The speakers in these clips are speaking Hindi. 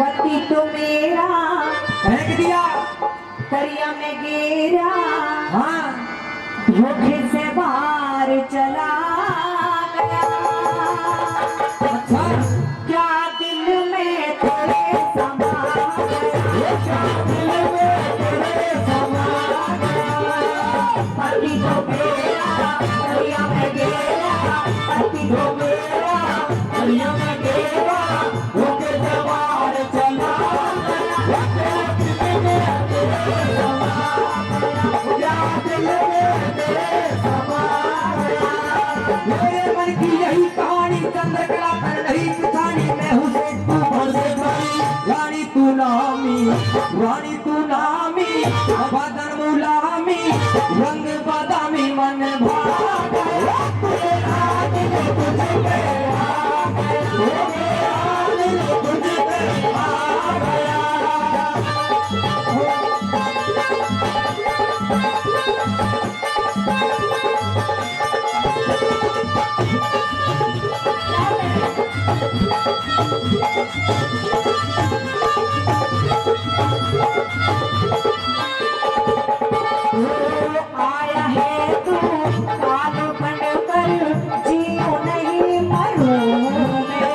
पति तो मेरा फेंक दिया। दरिया में गिरा, हाँ धोखे से बाहर चला गया। अच्छा, क्या दिल में तेरे समा गया, क्या दिल में तेरे समा गया। पति तो मेरा दरिया में गिरा, पति तो मेरा दरिया में गिरा, धोखे से बाहर चला गया। क्या दिल में तेरे समा गया, क्या दिल में तेरे समा गया। मेरे मन की यही कहानी, चंद्रकला कर रही पिछानी, मैं हूँ से तू भर से भरी, रानी तू नामी, रानी तू नामी, बदन मुलामी, रंग बादामी, मन भाग गया। तेरा दिल तुझ पे आ गया, तेरा दिल तुझ पे आ गया। आया है तू काल बन कर, जियो नहीं मरूं मैं।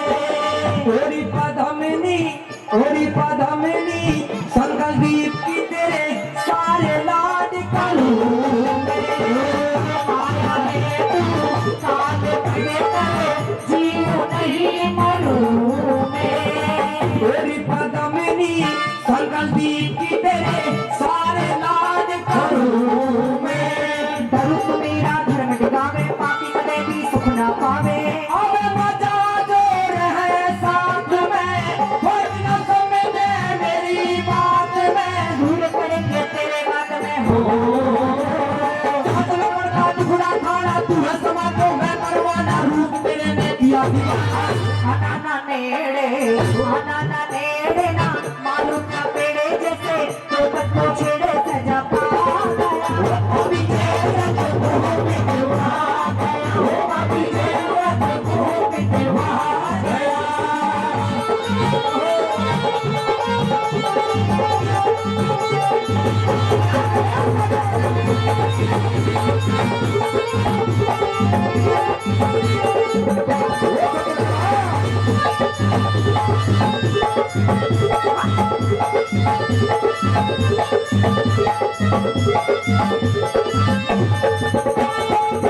ओरी पदमिनी, ओरी पदमिनी, संकल्प की तेरे सारे लाड करूं आया है तू काल बन कर, जियो नहीं मरूं मैं। ओरी पदमिनी, संकल्प की तेरे सारे लाड करूं मैं। डरू तो मेरा धर्म डिगावे, पापी कदे भी सुख ना पावे। अब मजा जो रहे साथ में, कोई न समझे मेरी बात में। भूल करेंगे तेरे बात में हो, हाथ में पड़ता दुखड़ा खाना, तू है समा तो मैं परवाना, रूप तेरे ने किया दीवाना। आना नेड़े, आना नेड़े ना, मालूम ना पेड़े जैसे तो तक को छेड़े सजा पा गया। अभी तेरा तो बिगड़वा गया, अभी तेरा तो बिगड़वा गया।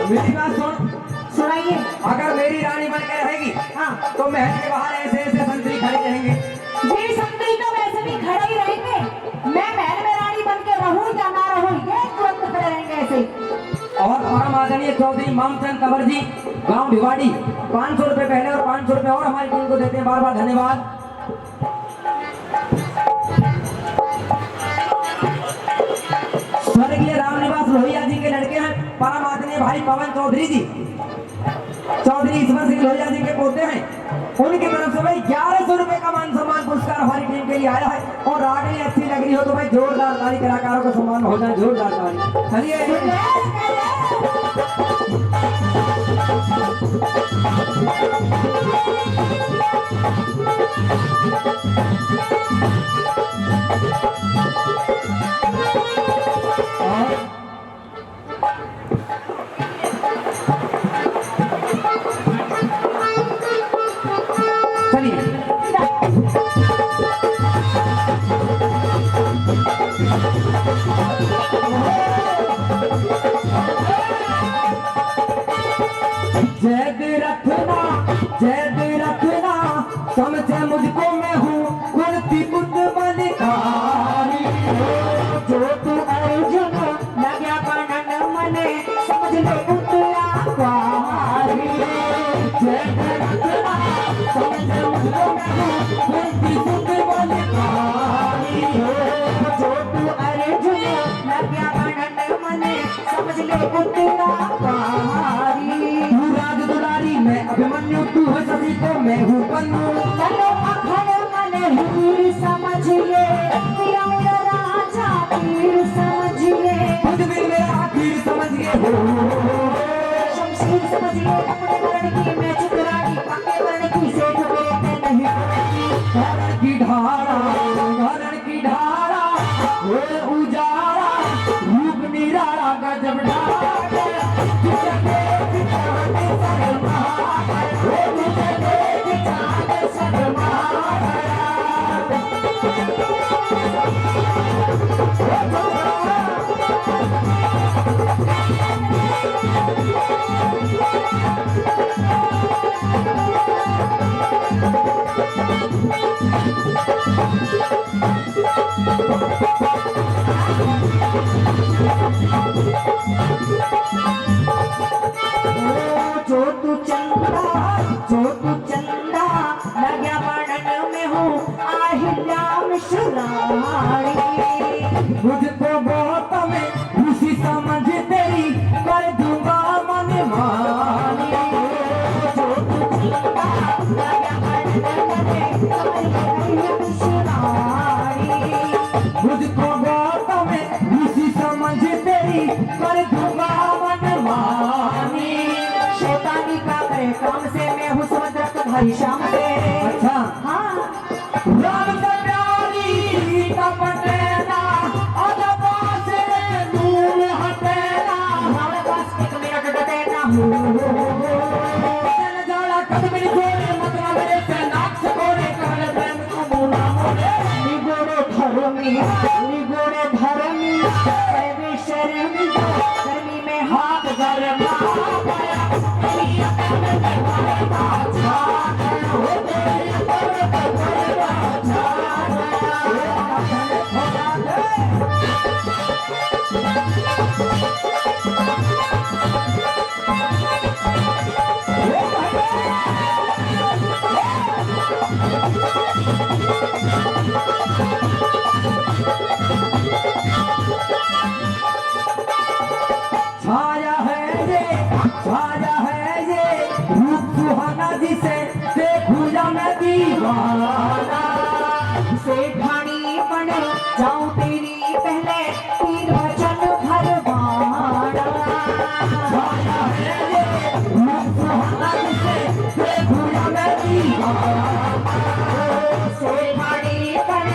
मेरी बात सुन, सुनाइए। अगर मेरी रानी बन के रहेगी हाँ, तो महल के बाहर ऐसे ऐसे संतरी खड़े रहेंगे। ये संतरी तो वैसे भी खड़े ही रहेंगे। मैं महल में रानी बन के रहूं या ना रहूं, ये तुरंत खड़े रहेंगे ऐसे ही। और परम आदरणीय चौधरी मामचंद कंवर जी, गांव भिवाड़ी, 500 रुपए पहले और 500 रुपए और हमारी टीम को देते हैं। बार बार धन्यवाद। स्वर्गीय रामनिवास लोहिया जी के लड़के हैं परम आदरणीय भाई पवन चौधरी जी, चौधरी ईश्वर सिंह लोहिया जी के पोते हैं। उनकी तरफ से भाई 1100 रुपए का मान सम्मान पुरस्कार हमारी टीम के लिए आया है। और रागनी अच्छी लग रही हो तो भाई जोरदार ताली, कलाकारों का सम्मान हो जाए, जोरदार ताली। चलिए जैद रखना, जैद रखना, समझे मुझको मैं हूँ कुर्ती बुद्ध बलिदानी। जो तू अर्जुन लग्या बनन मने, समझ ले उतरा पारी। जैद रखना, समझे मुझको मैं हूँ कुर्ती बुद्ध बलिदानी। जो तू अर्जुन लग्या बनन मने, समझ ले उतरा पारी। तू राज दुलारी, मैं अभिमन्यु, तू है सभी तो मैं हूँ पन्नू। चलो अखड़ मन हीर समझ ले, पिया मेरा राजा पीर समझ ले। खुद भी मेरा आखिर समझ गए हो। शमशीर समझ ले अपने मरण की, मैं चुकरानी पक्के मरण की, से झुके मैं नहीं की ढाल धारा हरण की धारा वो उजाड़ा रूप निराला गजब ढाके तुझे देख चांद शर्मा वो तुझे देख चांद शर्मा जो तू चंदा लग्या वर्णन में हूँ आहिल्या मिश्राणी मुझको बहुत में खुशी समझ तेरी कर दूंगा मन मानी जो तू चंदा लग्या वर्णन में आहिल्या मिश्राणी मुझको बहुत में खुशी समझ तेरी कर दूंगा मन मानी शैतानी का करे काम से मैं हूँ समुद्र का भाई शाम से अच्छा हाँ राम से प्यारी कपटेला अदबा से दूर हटेला हमारे पास एक मिनट देना हूँ चल जाला कदमनी छोड़े मतलब मेरे से नाक से गोरे कहले प्रेम तू बोला मोरे निगोड़े धर्मी सर्वे शर्मी गर्मी में हाथ गरमा छाया है ये रूप सुहाना जिसे देखूं या मैं दीवाना सेठानी बन जाऊं तेरी पहले तीर वचन भरवाना छाया है ये रूप सुहाना जिसे देखूं या मैं दीवाना सेठानी बन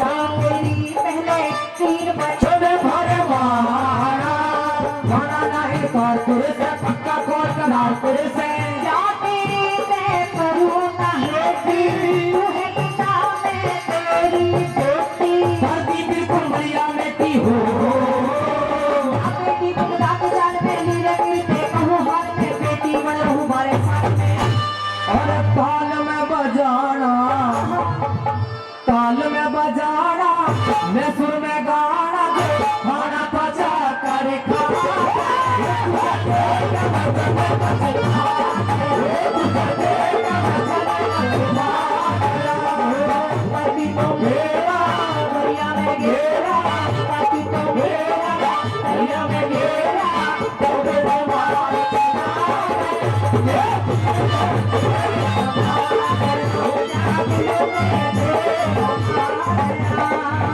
जाऊं तेरी पहले तीर वचन भरवाना गाना नहीं कर तेरे से पक्का कोर कनार तेरे से क्या तेरी मैं करूँ ना है तेरी तू है पिता मैं तेरी बेटी धरती बिल्कुल बढ़िया बेटी हो बेटी तुम रात जान में लीले गिरते कहूँ हाथ में बेटी बन रहूँ बारे साथ में और ताल में बजाना मैं सुर में गाना खाना पचा कर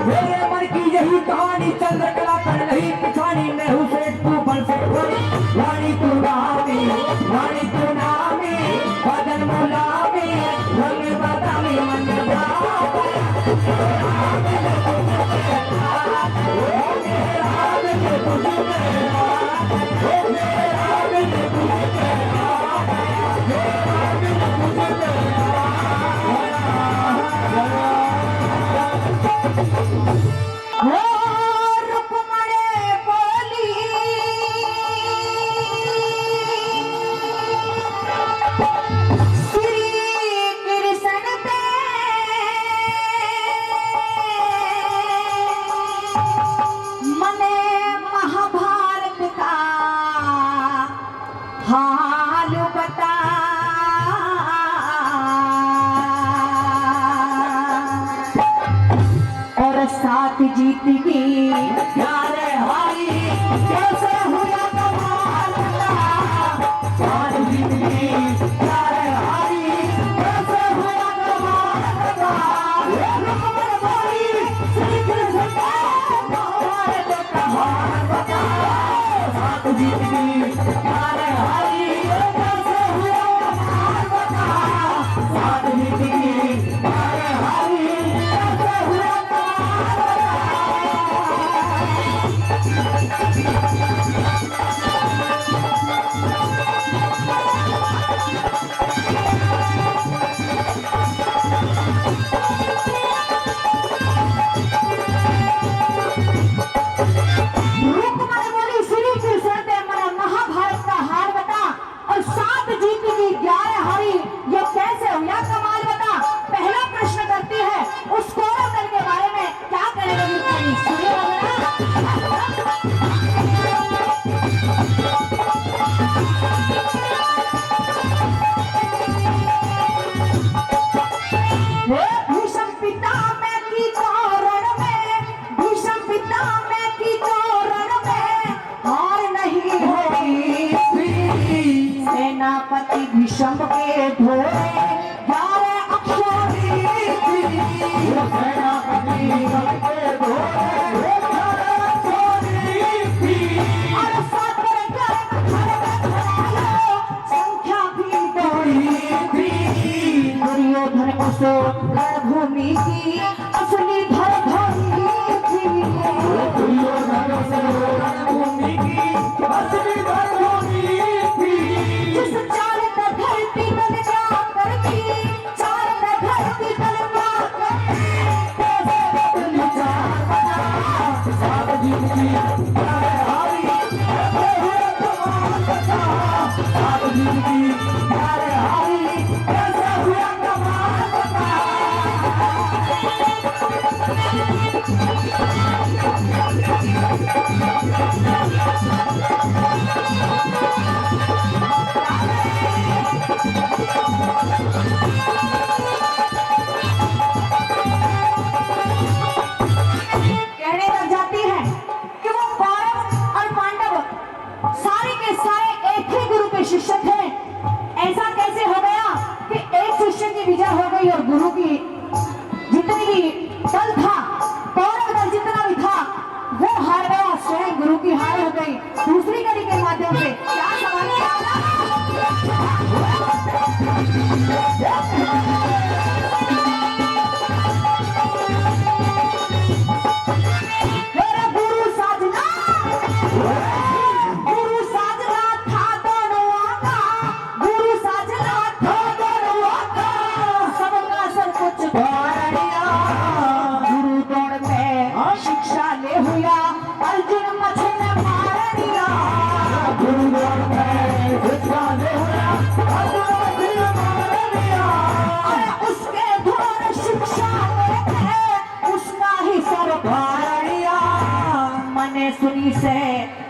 मेरे मन की यही कहानी चंद्रकला कर नहीं पिछानी मैं हूँ सेठ तू बन से रानी तू नामी बदन मुलामी रंग बदामी मन हाल बता और साथ जीत गई प्यारे हारी कैसे हुआ कमाल का साथ जीत गई प्यारे हारी कैसे हुआ कमाल का रुकमन भाई श्री कृष्ण का महान बता साथ जीत गई प्यारे हारी कैसे हुआ कमाल बता साथ जीत गई प्यारे हारी कैसे की तोरण में, भीष्म पितामह की तोरण में हार नहीं होगी। सेनापति भीष्म के घोड़े 11 अक्षौहिणी थी। सेनापति भीष्म के घोड़े 11 अक्षौहिणी थी। और 7 संख्या भी बड़ी थी। दुर्योधन उस रणभूमि की असली धरधरी थी। दुर्योधन उस रणभूमि की असली धरधरी थी। जिस चाल पे धरती तल जाकर थी, चाल पे धरती तल जाकर कैसे बदली चाल बना। सात जीत की प्यारे हारी कैसे हुए कमाल बचा। सात जीत की प्यारे हारी कैसे हुए कमाल बचा। कहने लग जाती है कि वो कौरव और पांडव सारे के सारे एक ही गुरु के शिष्य थे। ऐसा कैसे हो गया कि एक शिष्य की विजय हो गई और गुरु की जितनी भी दल था, कौरव दल जितना भी था वो हार गया, स्वयं गुरु की हार हो गई। दूसरी कड़ी के माध्यम से क्या सवाल मेरा गुरु साजना, गुरु साजना था दोनों का, गुरु साजना था दोनों का, सबका सब कुछ धारणिया। गुरु दौड़ में शिक्षा ले हुआ, अर्जुन मछली मार दिया। गुरु दौड़ में शिक्षा ले हुआ, अर्जुन मछली मार दिया। और उसके द्वार शिक्षा लेते उसका ही सर धारणिया। मने सुनी से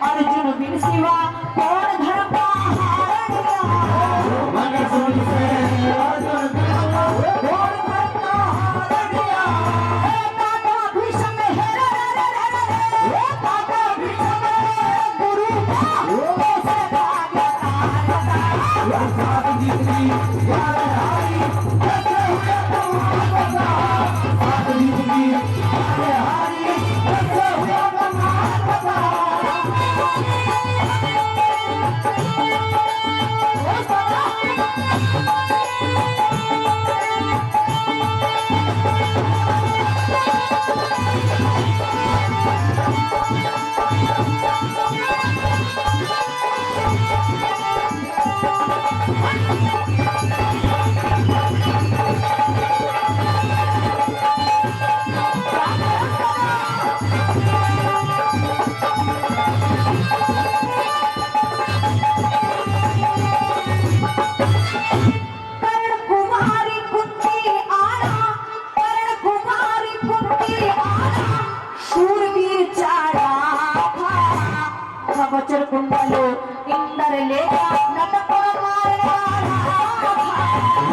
अर्जुन बिन सिवा कौन धर्म का हारणिया। मन सुन से अर्जुन बिना कौन धर्म का हारणिया। दादा भीष्म हे रे रे रे रे रे, दादा भीष्म गुरु का से भाग्य तारता। सात जीत की प्यारे हारी कैसे हुए कमाल बचा। सात जीत की प्यारे हारी कैसे हुए कमाल बचा। कर्ण कुमारी कुंती आना, कर्ण कुमारी कुंती आना, शूरवीर चारा था। कवच कुंडलो इंदर लेगा नटपुर मारने वाला था।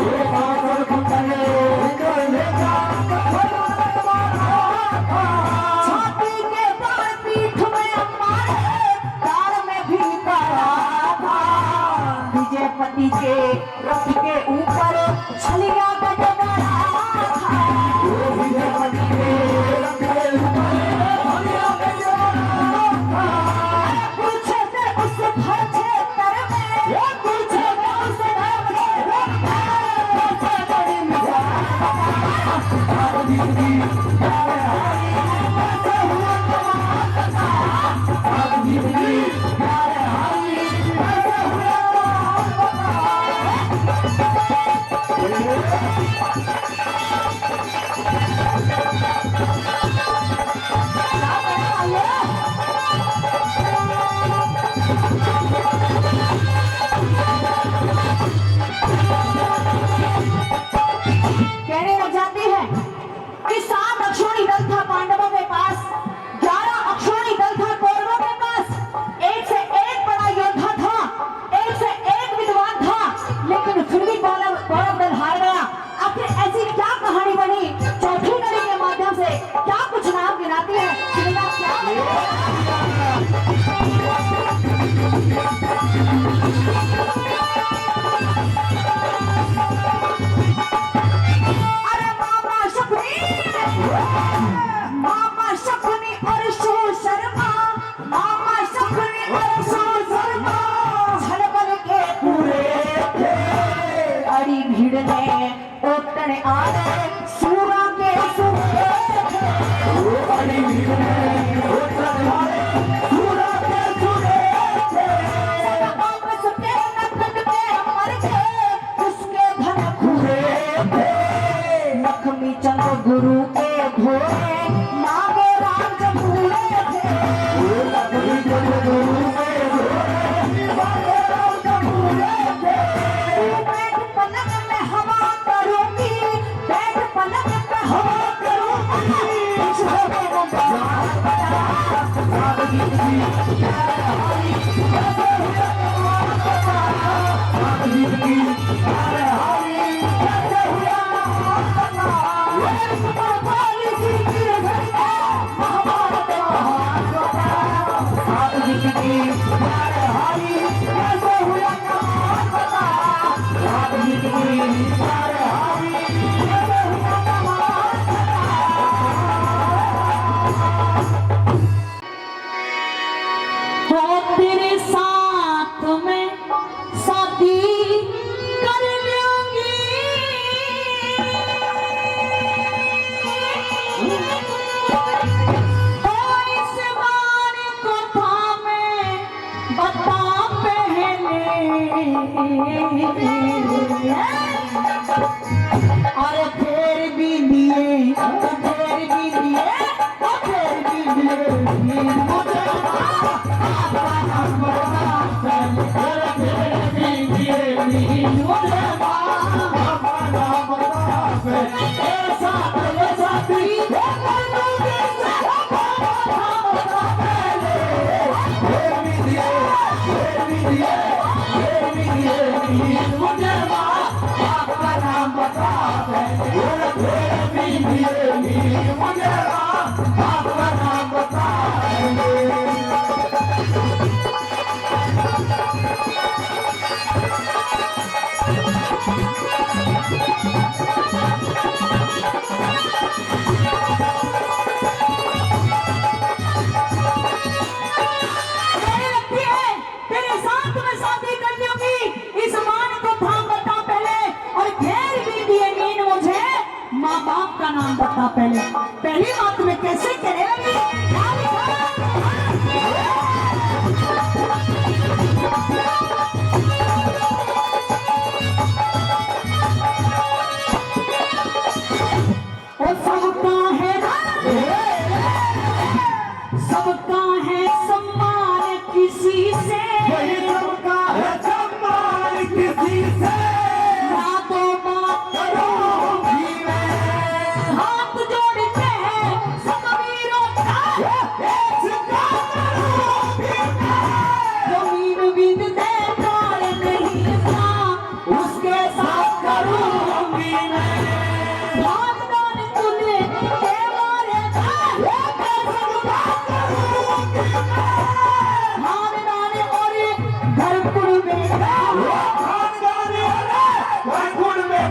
ये काकर कुंडले इंद्र लेगा कठोर मारने वाला था। छाती के बाल पीठ में मारे, दाढ़ में भी करा था। विजयपति के रथ के ऊपर छलिया गजगड़ा था। वो विजयपति के रखे हुए भलिया गजरा था। पूछे से उस भर क्षेत्र में, ये पूछे ना उस धर्म के कैसे बड़ी मिसाल। सात जीत की प्यारे हारी कैसे हुए कमाल बचा। सात जीत की प्यारे हारी कैसे हुए कमाल बचा। कहने लग जाती है कि 7 अक्षौहिणी दल था पांडवों के पास, 11 अक्षौहिणी दल था कौरवों के पास। एक से एक बड़ा योद्धा था, एक से एक विद्वान था, लेकिन फिर भी कौरव दल हार गया। आखिर ऐसी क्या कहानी बनी? चौथी कड़ी के माध्यम से मामा शकुनी और शो शर्मा, मामा शकुनी और शो शर्मा छलबल के पूरे थे। अड़ी भीड़ ने ओटने आ गए सूरा के सूरे थे। अड़ी भीड़ ने ओटने आ गए सूरा के सूरे थे। वापस के नखन पे मर गए उसके धन खुरे थे। लक्ष्मी चंद्र गुरु के घोड़े मांगे राज पूरे थे। लक्ष्मी चंद्र गुरु के घोड़े मांगे राज पूरे थे। बैठ पलंग में हवा करूंगी, बैठ पलंग में हवा करूंगी। कुछ होने को तेरे साथ में शादी कर लूंगी। इस बार को था मैं बता पहले, और फिर भी लिए, फिर भी लिए, फिर भी लिए मुझे नाम बता पहले। पहली बात में कैसे कहने लगी, और सबका है सबका है सम्मान किसी से, सबका है सम्मान किसी से। बातों बात करूंगी मैं हाथ जोड़ के सब वीरों का जमीन विद दे प्यार नहीं था उसके साथ करूंगी मैं। खानदान तूने के मारे खानदान और घरपुर में खानदान घरपुर में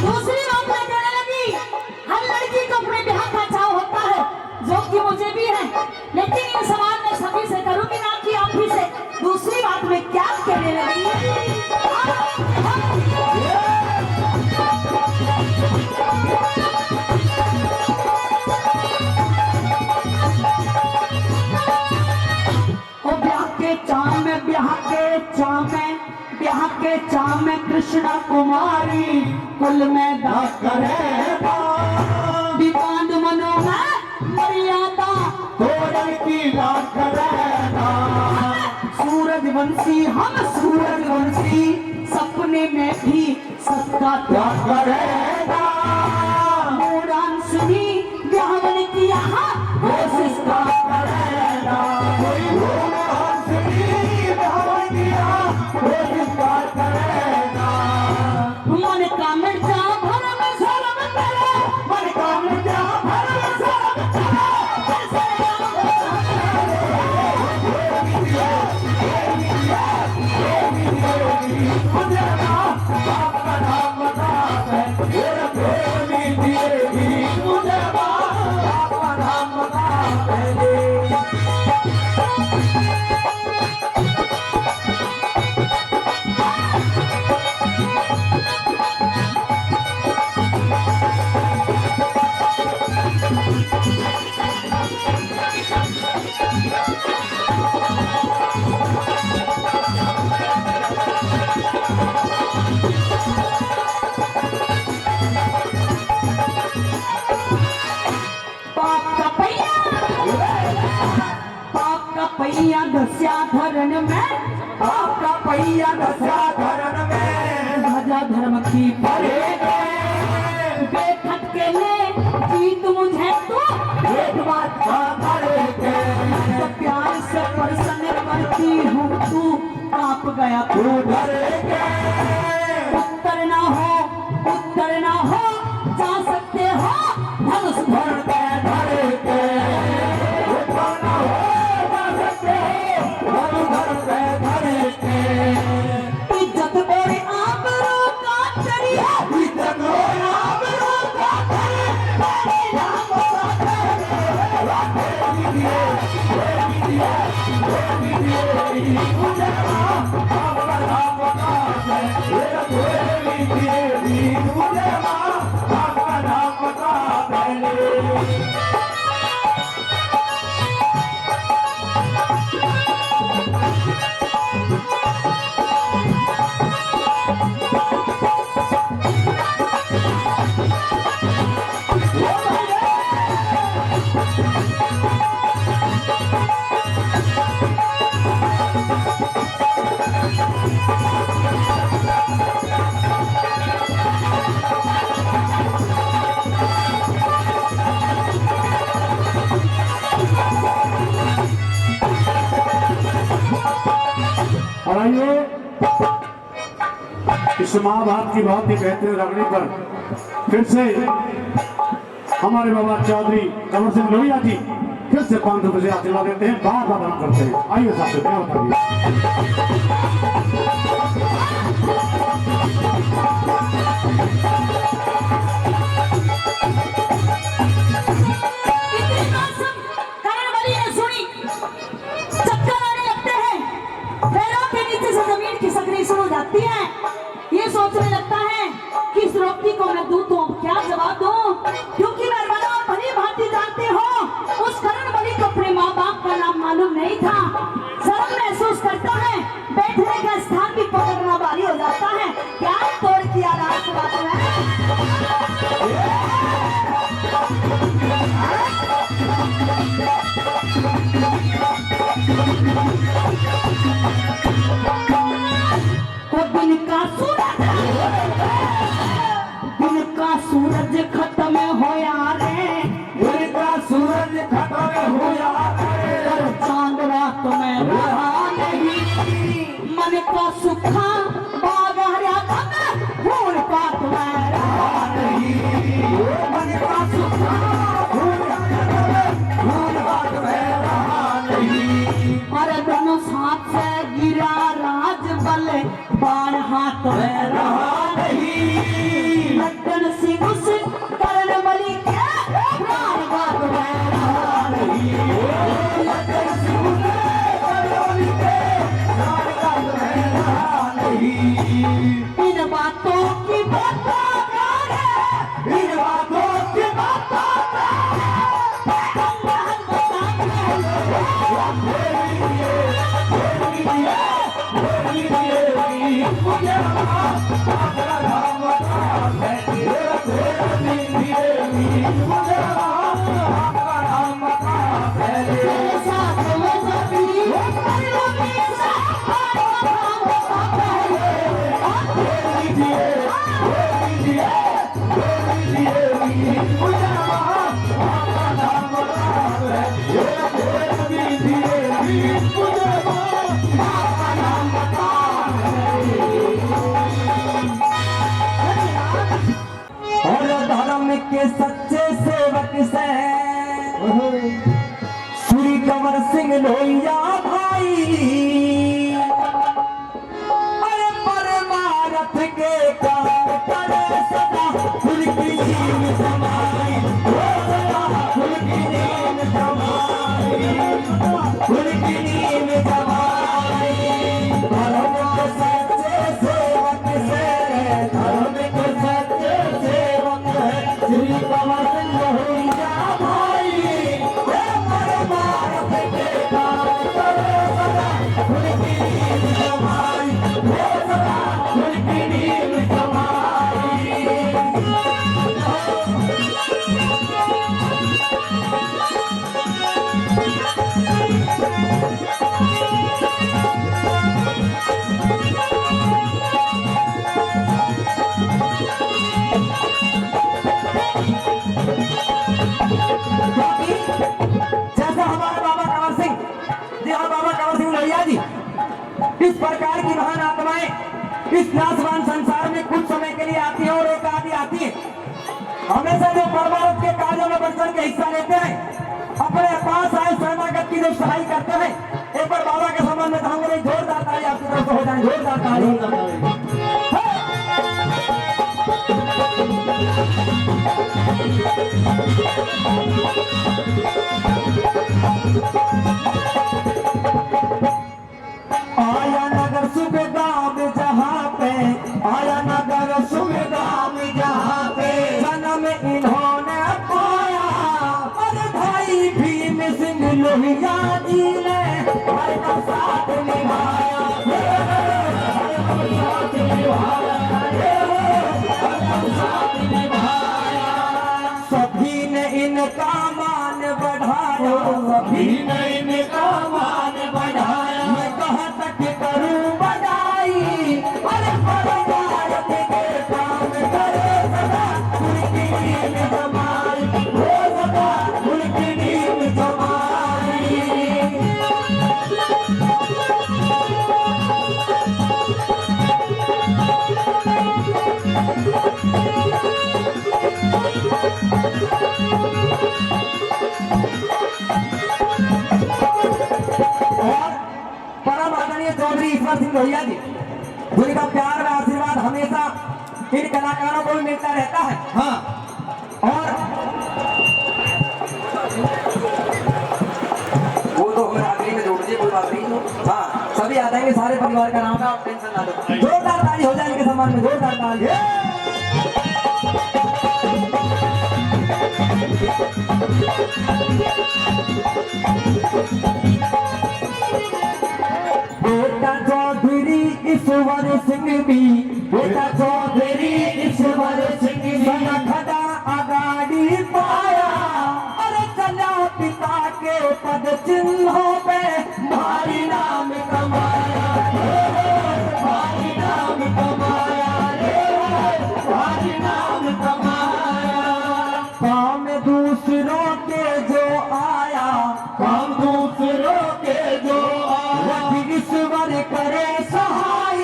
दूसरी बात मैं कहने लगी, हर लड़की को अपने ब्याह का चाव होता है, जो कि मुझे भी है, लेकिन इन सवाल मैं सभी से करूंगी ना कि आप ही से। दूसरी बात मैं क्या कहने लगी, के चाम में कृष्णा कुमारी कुल में करेगा दीपांड मनो में मर्यादा तोरण की ना करेगा सूरजवंशी हम सूरजवंशी सपने में भी सत्ता क्या करेगा उड़ान सुनी ब्याहवन किया कोशिश का करेगा कोई करेगा मन का मिर्चा भर में शर्म करे मन का मिर्जा भर में शर्म मुझे ना आपका नाम बता दे मेरा प्रेमी दिएगी मुझे ना आपका नाम बता दे पाप का पहिया दस्या धरण में आपका पहिया दशा धरण में ध्वजा धर्म की भरे बेखट के ले जीत मुझे तू एक बात का भरे तो प्यार से प्रसन्न करती हूँ तू कांप गया तू भरे उत्तर ना हो जा सकते हो धनुष भर के भरे के उठाना हो जा सकते हो भर के भरे के इज्जत और आबरू का चरिया इज्जत हो नाम रो का भरे मेरे नाम का मुझे आपका नाम बता दे मेरा प्रेमी दिएगी मुझे आपका नाम बता दे और आइए इस महाभारत की बहुत ही बेहतरीन रगड़ी पर फिर से हमारे बाबा चौधरी कंवर सिंह लोहिया जी फिर से 500 रुपये आशीर्वाद देते हैं बार बार दान करते हैं। आइए साहब से क्या बताइए इतनी बात सब करणबली ने सुनी चक्कर आने लगते हैं पैरों के नीचे से जमीन खिसकनी शुरू हो जाती है ये सोचने लगता है कि इस द्रौपदी को मैं दूं तो अब क्या जवाब दूं क्योंकि मैं बड़ा भली भांति जानते हो उस करणबली को अपने माँ बाप का नाम मालूम नहीं था शर्म महसूस करता है बैठने का स्थान भी पकड़ना भारी हो जाता है क्या तोड़ किया रात बात में वो दिन का सूरज खत्म होया रे उनका सूरज खत्म हुआ चांद रात में रहा नहीं मन का सुखा बाग हरा तक फूल पात में रहा मन का सुखा फूल बात में रहा नहीं और दोनों हाथ से गिरा राज बल बाण हाथ में रहा रहा नहीं लड्डन सिंह उस करणबली के प्राण बात में रहा इन बातों की बातों इन बातों की बातों मुझे और धर्म के सच्चे सेवक से श्री कंवर सिंह लोहिया भाई, अरे परमारथ के काम करे सदा उनकी नीम समाई, सदा उनकी नीम समाई, उनकी नीम समाई। धर्म के सच्चे सेवक से, धर्म के सच्चे सेवक है श्री कंवर सिंह लोहिया भाई, हे परमारथ के काम करे सदा उनकी नीम समाई, सदा उनकी नीम समाई। जैसा हमारे बाबा कंवर सिंह जी, हाँ बाबा कंवर सिंह लोहिया जी, इस प्रकार की महान आत्माएं इस नासवान संसार में कुछ समय के लिए आती हैं और एक आदि आती है, हमेशा जो परमारथ के कार्यों में बढ़ चढ़ के हिस्सा लेते हैं, अपने पास आए शरणागत की जो सहाय करते हैं। एक बार बाबा के संबंध में कहूंगा, जोरदार ताली आपकी तरफ से हो जाए, जोरदार ताली। आया नगर सुबेदाम जहाँ पे, आया नगर सुबेदाम जहाँ पे जन्म इन्होंने पाया, अरे भाई भीम सिंह लोहिया जी ने भाई का साथ निभाया, भाई का साथ निभाया, भाई का साथ निभाया। सभी ने इनका मान बढ़ाया, सभी ने इनका मान बढ़ाया। मैं कहाँ तक करूं बधाई, अरे परमारथ के काम करे सदा उनकी नीम समाई, हो सदा उनकी नीम समाई। और परम आदरणीय चौधरी ईश्वर सिंह लोहिया जी, जिनका प्यार और आशीर्वाद हमेशा इन कलाकारों को भी मिलता रहता है। हाँ, और वो तो हमें आखिरी में जोड़ दिए, कोई बात नहीं। हाँ, सभी आ जाएंगे, सारे परिवार का नाम है, आप टेंशन ना लो। जोरदार ताली हो जाए इनके सम्मान में, जोरदार ताली। बेटा चौधरी ईश्वर सिंह भी, बेटा चौधरी ईश्वर सिंह भी खड़ा अगाड़ी पाया, अरे चला पिता के पद चिन्हों पे भारी नाम कमाया, भारी नाम कमाया, भारी नाम कमाया। काम दूसरों के जो आया, काम दूसरों के जो आया, ईश्वर करे सहाय,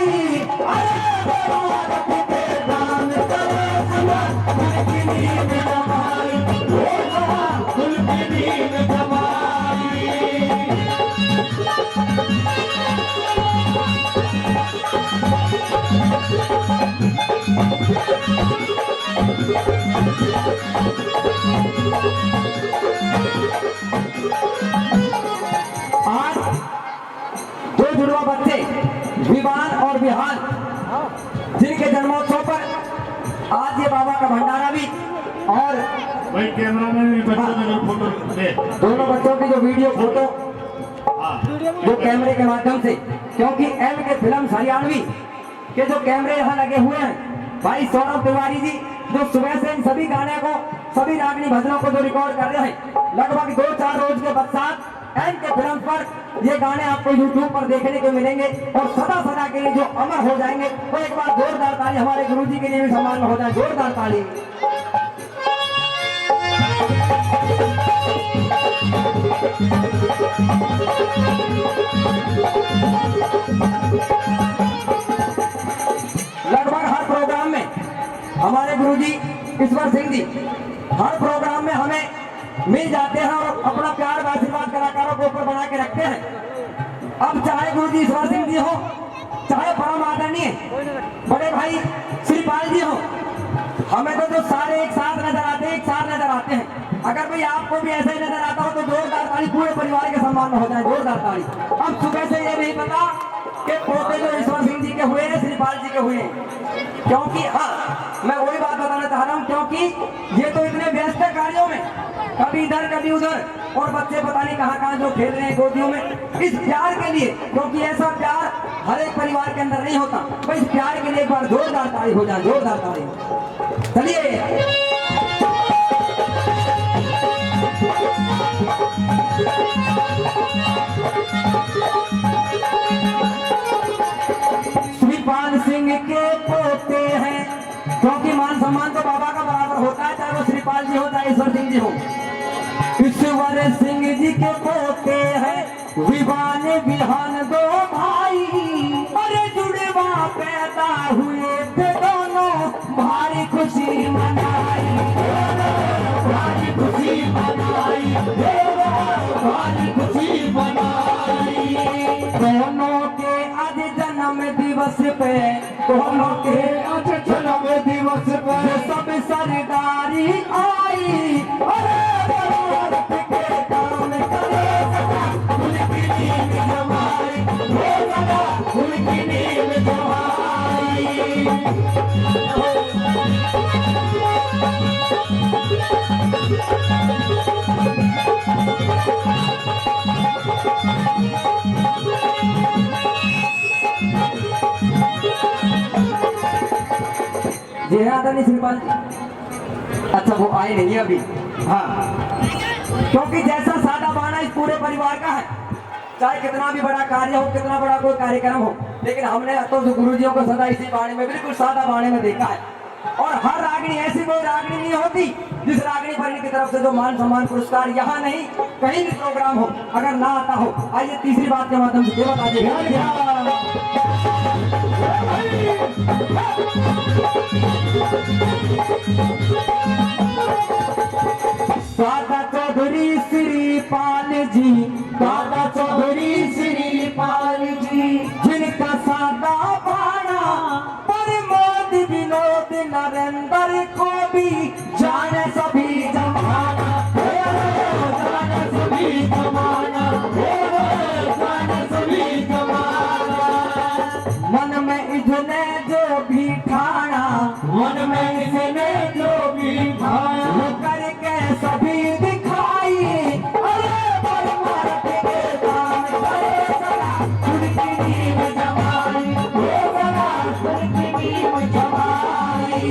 अरे परमारथ के दान करे सदा उनकी नीम समाई, हो सदा उनकी नीम समाई। आज दो जुड़वा बच्चे विवान और विहान, जिनके जन्मोत्सव पर आज ये बाबा का भंडारा भी, और भाई कैमरा में भी बच्चों ने फोटो दे, दोनों बच्चों की जो वीडियो फोटो जो कैमरे के माध्यम से, क्योंकि एम के फिल्म हरियाणवी कि जो कैमरे यहाँ लगे हुए हैं, भाई सौरभ तिवारी जी जो सुबह से इन सभी गाने को, सभी रागनी भजनों को जो रिकॉर्ड कर रहे हैं, लगभग 2-4 रोज के पश्चात एन के फिल्म पर ये गाने आपको YouTube पर देखने को मिलेंगे और सदा सदा के लिए जो अमर हो जाएंगे। तो एक बार जोरदार ताली हमारे गुरुजी के लिए भी सम्मान में हो जाए, जोरदार ताली। लगभग हर प्रोग्राम में हमारे गुरुजी ईश्वर सिंह जी हर प्रोग्राम में हमें मिल जाते हैं और अपना प्यार व आशीर्वाद कलाकारों को ऊपर बना के रखते हैं। अब चाहे गुरुजी ईश्वर सिंह जी हो, चाहे परम आदरणीय बड़े भाई श्रीपाल जी हो, हमें तो जो सारे एक साथ नजर आते हैं। अगर भाई आपको भी ऐसे ही नजर आता हो तो जोरदार ताली पूरे परिवार के सम्मान में हो जाए, जोरदार ताली। अब सुबह से ये नहीं पता कि पोते जो ईश्वर सिंह जी के हुए हैं, श्रीपाल जी के हुए हैं, क्योंकि हाँ मैं वही बात बताना चाह रहा हूँ, क्योंकि ये तो इतने व्यस्त कार्यों में कभी इधर कभी उधर और बच्चे पता नहीं कहाँ जो खेल रहे हैं गोदियों में। इस प्यार के लिए, क्योंकि ऐसा प्यार हर एक परिवार के अंदर नहीं होता, तो इस प्यार के लिए एक बार जोरदार ताली हो जाए, जोरदार ताली। चलिए श्रीपाल सिंह के पोते हैं, क्योंकि मान सम्मान तो बाबा का बराबर होता है, चाहे वो श्रीपाल जी हो चाहे ईश्वर सिंह जी हो। ईश्वर सिंह जी के पोते हैं, विवान विहान दो भाई, अरे जुड़वा पैदा हुए थे दोनों, भारी खुशी मनाई, भारी खुशी मनाई, भारी खुशी मनाई। दोनों के आज जन्म दिवस पे, दोनों के आज जन्म दिवस पे सब सरदारी आई, अरे भारत के काम करे सदा उनकी नींद जमाई, वो सदा उनकी नींद जमाई। जी हाँ आदरणीय श्रीपाल जी, अच्छा वो आए नहीं है अभी। हाँ, क्योंकि जैसा सादा बाणा इस पूरे परिवार का है, चाहे कितना भी बड़ा कार्य हो, कितना बड़ा कोई कार्यक्रम हो, लेकिन हमने तो गुरुजियों को सदा इसी बाणे में, बिल्कुल सादा बाणे में देखा है। और हर रागनी, ऐसी कोई रागनी नहीं होती जिस रागनी परिणी की तरफ से जो मान सम्मान पुरस्कार यहाँ नहीं कहीं भी प्रोग्राम हो अगर ना आता हो। आइए तीसरी बात के माध्यम से बता दीजिए। दादा चौधरी श्रीपाल जी, दादा चौधरी श्रीपाल जी, जिनका सादा बाणा प्रमोद विनोद नरेंद्र को भी जाने सभी जमाना, जाने सभी जमाना, जाने सभी जमाना। मन में इसने जो भी ठाना, मन में इसने जो भी ठाना, वो करके सभी दिखाई, अरे परमार्थ के काम करे सदा उनकी नींव जमाई, वो सदा उनकी नींव जमाई।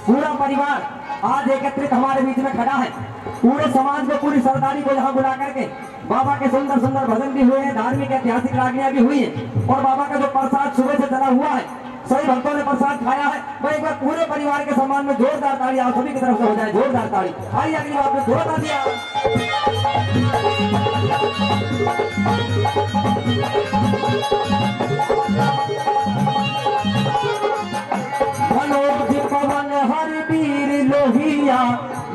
पूरा परिवार आज एकत्रित हमारे बीच में खड़ा है। पूरे समाज में पूरी सरदारी को यहाँ बुला करके बाबा के सुंदर सुंदर भजन भी हुए हैं, धार्मिक ऐतिहासिक रागनियां भी हुई हैं, और बाबा का जो प्रसाद सुबह से चला हुआ है, सभी भक्तों ने प्रसाद खाया है। वह एक बार पूरे परिवार के सम्मान में जोरदार ताली आप सभी की तरफ से हो जाए, जोरदार ताली। आइए अगली बात में जोरदार दिया। मनोज पवन हर वीर लोहिया,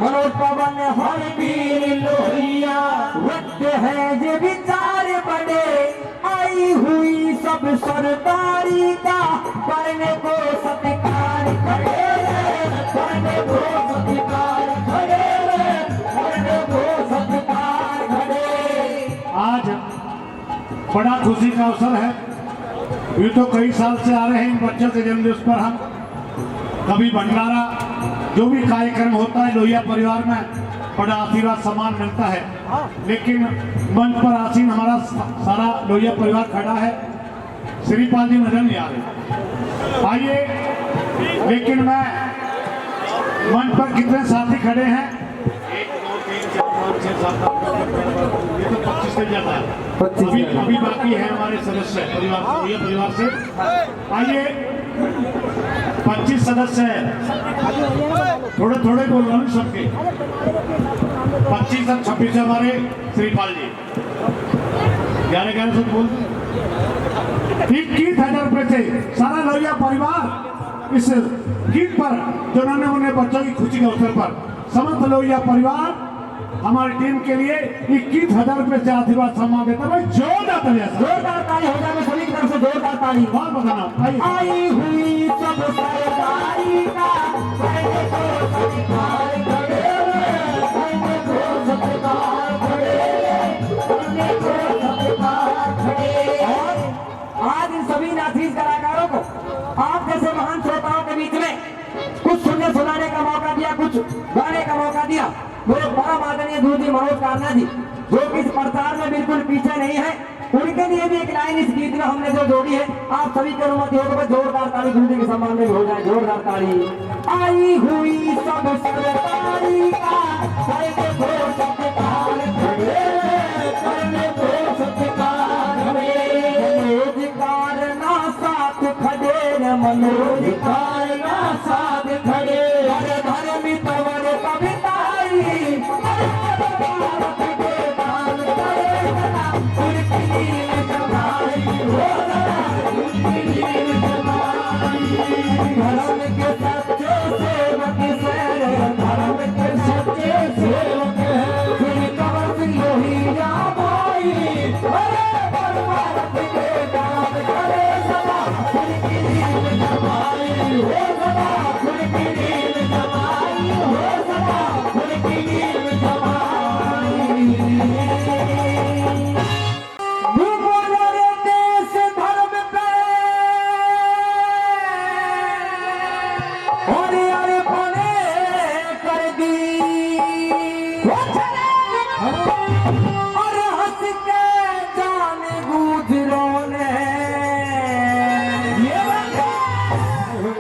मनोज पवन हर वीर लोहिया, वक्त है जे विचार बड़े, आई हुई सब सरदारी का करने को सत्कार खड़े, करने को सत्कार खड़े, करने को सत्कार खड़े। आज बड़ा खुशी का अवसर है ये तो कई साल से आ रहे हैं इन बच्चों के जन्मदिवस पर हम कभी भंडारा जो भी कार्यक्रम होता है लोहिया परिवार में बड़ा आशीर्वाद सम्मान मिलता है, लेकिन मंच पर आसीन हमारा सारा लोहिया परिवार खड़ा है। श्रीपाल जी नजर नहीं आ रहे, आइए। लेकिन मैं मंच पर कितने साथी खड़े हैं, 1 2 3 4 5 6 7 8 ये तो 25 तक जाता है। अभी बाकी है हमारे सदस्य परिवार लोहिया परिवार से। आइए, 25 सदस्य है, थोड़े थोड़े बोल रहा हूँ सबके। 25 और 26 हमारे श्रीपाल जी, 11 से बोल 21,000 रुपए से सारा लोहिया परिवार इस गीत पर जो उन्होंने उन्हें बच्चों की खुशी के अवसर पर समस्त लोहिया परिवार हमारी टीम के लिए 21,000 रुपए से आशीर्वाद सम्मान देता है। जोरदार ताली हो जाए सभी की तरफ से, जोरदार ताली। बहुत बताना आई हुई सब सरदारी का मैंने तो सत्कार खड़े, मैंने तो सत्कार खड़े, मैंने तो सत्कार खड़े। और आज इन सभी नाचीज कलाकारों को आप जैसे महान श्रोताओं के बीच में कुछ सुनने सुनाने का मौका दिया, कुछ गाने का मौका दिया। मेरे परम आदरणीय गुरुजी मनोज कान्हा जी, जो कि इस प्रचार में बिल्कुल पीछे नहीं है, उनके लिए भी एक लाइन इस गीत में हमने जो जोड़ी है, आप सभी की अनुमति हो तो बस जोरदार ताली गुरुजी के सम्मान में हो जाए, जोरदार ताली। आई हुई सब सरदारी का करने को सत्कार खड़े, करने को सत्कार खड़े, मनोधिकार ना साथ खड़े, मनोधिकार ना साथ खड़े, हर धर्म तवर कविताई धर्म के सच्चे सेवक से, धर्म के सच्चे सेवक फिर कबर सिंह लोहिया भाई, अरे भारत के काम करे सदा खुद की नींद जमाई हो, सदा खुद की नींद जमाई हो, सदा खुद की नींद जमाई। भूगोल देश धर्म पे और यार बने कर दी, और हंस के जाने गुजरों ने,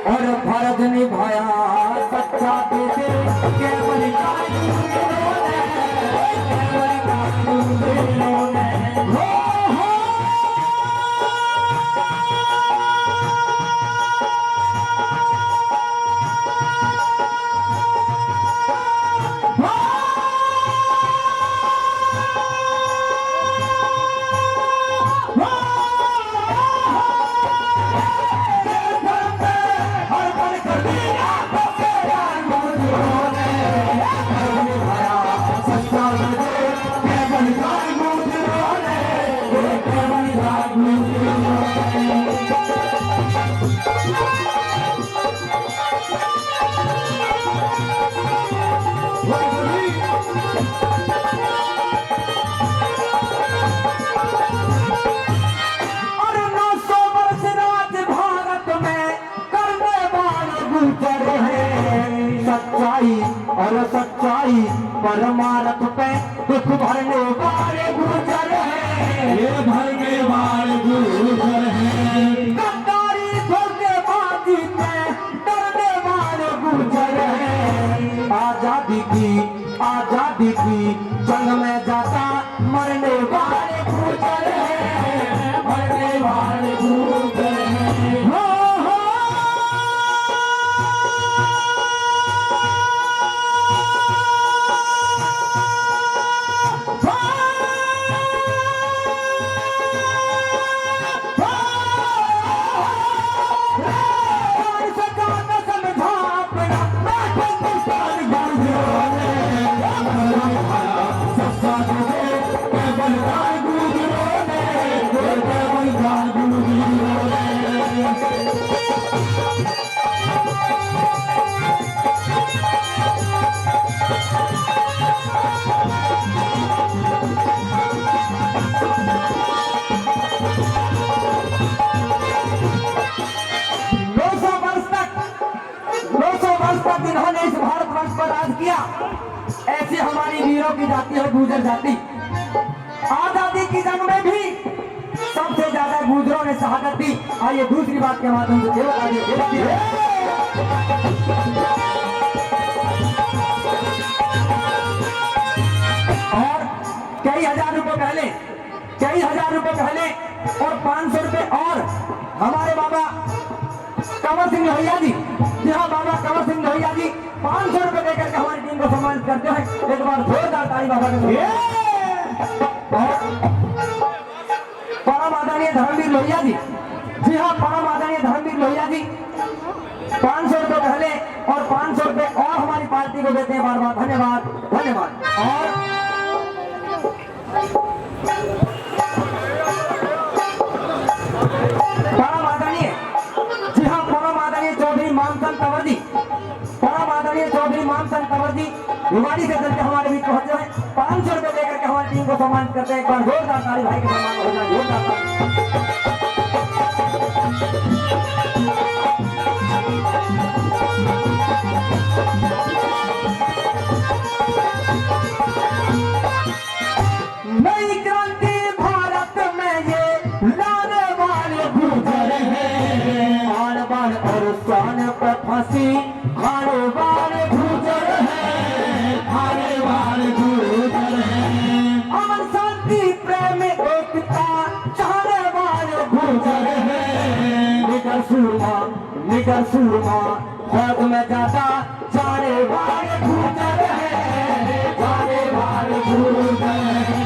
और फर्ज निभाया सच्चा बेटे केवल कानूनों ने, केवल कानूनों ने। और 900 वर्ष राज भारत में करने वाले गुजर हैं, सच्चाई और सच्चाई परमार्थ पे दुख भरने वाले गुजर हैं, ये भरने वाले गुजर हैं, गद्दारी धोखेबाजी में डरने वाले गुजर हैं, आजादी की जंग में जाता मरने वाले गुजर हैं, मरने वाले गुजर हैं। हो समझा अपना ऐसी हमारी वीरों की जाति है गुर्जर जाति। आजादी की जंग में भी सबसे ज्यादा गुर्जरों ने शहादत दी। आइए दूसरी बात के माध्यम से देवता आगे देखते हैं। और कई हजार रुपए पहले और 500 रुपए और हमारे बाबा कंवर सिंह लोहिया जी, जी हाँ, बाबा कंवर सिंह लोहिया जी 500 रुपए देकर के हमारी टीम को सम्मानित करते हैं। एक बार जोरदार ताली बाबा के लिए। और परम आदरणीय धर्मवीर लोहिया जी, जी हाँ, परम आदरणीय धर्मवीर लोहिया जी 500 रुपए पहले और 500 रुपए और हमारी पार्टी को देते हैं। बार बार धन्यवाद, धन्यवाद। और परम आदरणीय, जी हाँ, परम आदरणीय चौधरी मानसन कंवर जी, परम आदरणीय चौधरी मानसन कंवर जी भिवाड़ी से चलते हमारे बीच पहुंचे हैं। 500 रुपए देकर के हमारी टीम को सम्मानित करते हैं। एक बार जोरदार ताली भाई के सम्मान होना, जोरदार ताली। नई क्रांति भारत में ये लाने वाले गुर्जर हैं, आन बान और शान पर फांसी खाने वाले गुर्जर हैं, खाने वाले गुर्जर हैं। अमन शांति प्रेम एकता चाहने वाले गुर्जर हैं। निडर सूरमा फौज में जाता जाने वाले गुर्जर हैं, जाने वाले गुर्जर हैं।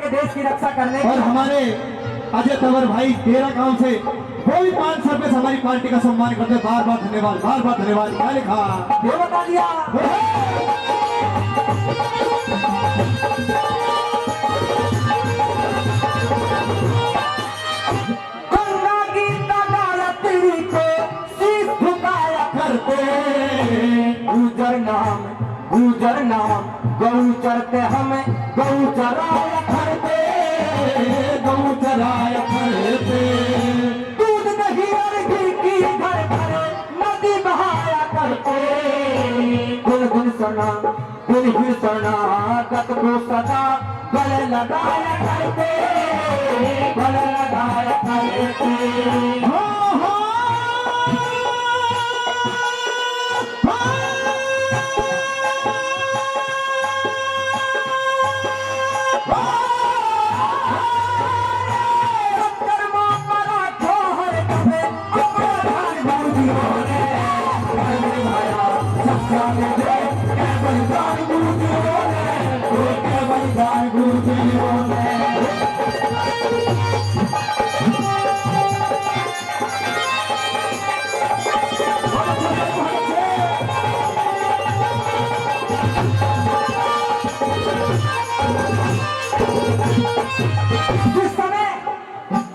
देश की रक्षा करने और हमारे अजय तंवर भाई तेरा गांव से वो भी 500 रुपए से हमारी पार्टी का सम्मान करते हैं। बार बार धन्यवाद, बार बार धन्यवाद। क्या लिखा ये बता दिया। गंगा की तेरी को शीश झुकाया करते, गुजर नाम गौ चरते हमें गौ चराया करते, गौ चराया करते। दूध दही और घी की घर घर नदी बहाया करते, गुल सना गत को सदा गले लगाया करते, गले लगाया करते।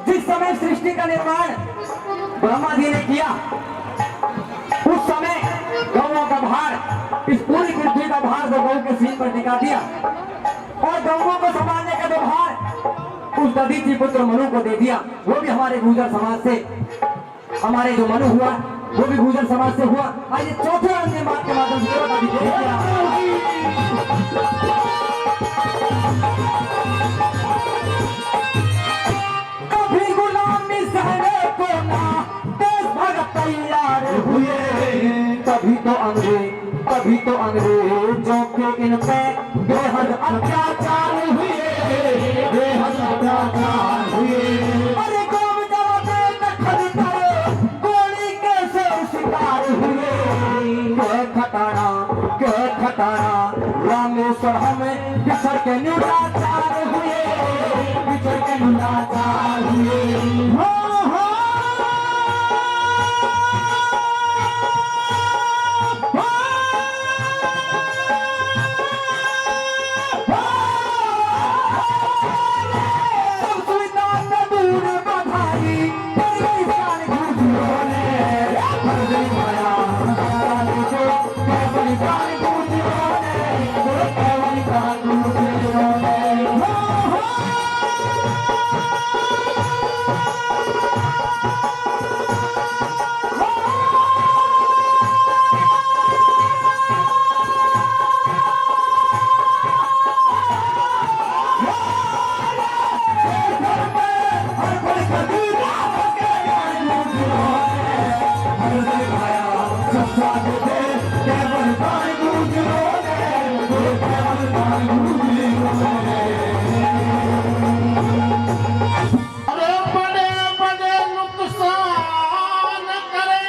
जिस समय सृष्टि का निर्माण ब्रह्मा जी ने किया, उस समय गौओं का भार, इस पूरी पृथ्वी का भार जो गौ के सीन पर टिका दिया और गौओं को संभालने का जो भार उस दधीचि पुत्र मनु को दे दिया। वो भी हमारे गुर्जर समाज से, हमारे जो मनु हुआ वो भी गुर्जर समाज से हुआ। आइए चौथे अंतिम बात के माध्यम से बता दीजिए। कभी गुलामी सहने को ना देश भगत तैयार हुए, तभी तो अंग्रेजों के इन पे बेहद अत्याचार हुए, बेहद अत्याचार हुए। अरे गौ जलाते सत्संग दे केवल दान गूंज रोले केवल दान गूंज रोले अरे बड़े बड़े नुकसान करे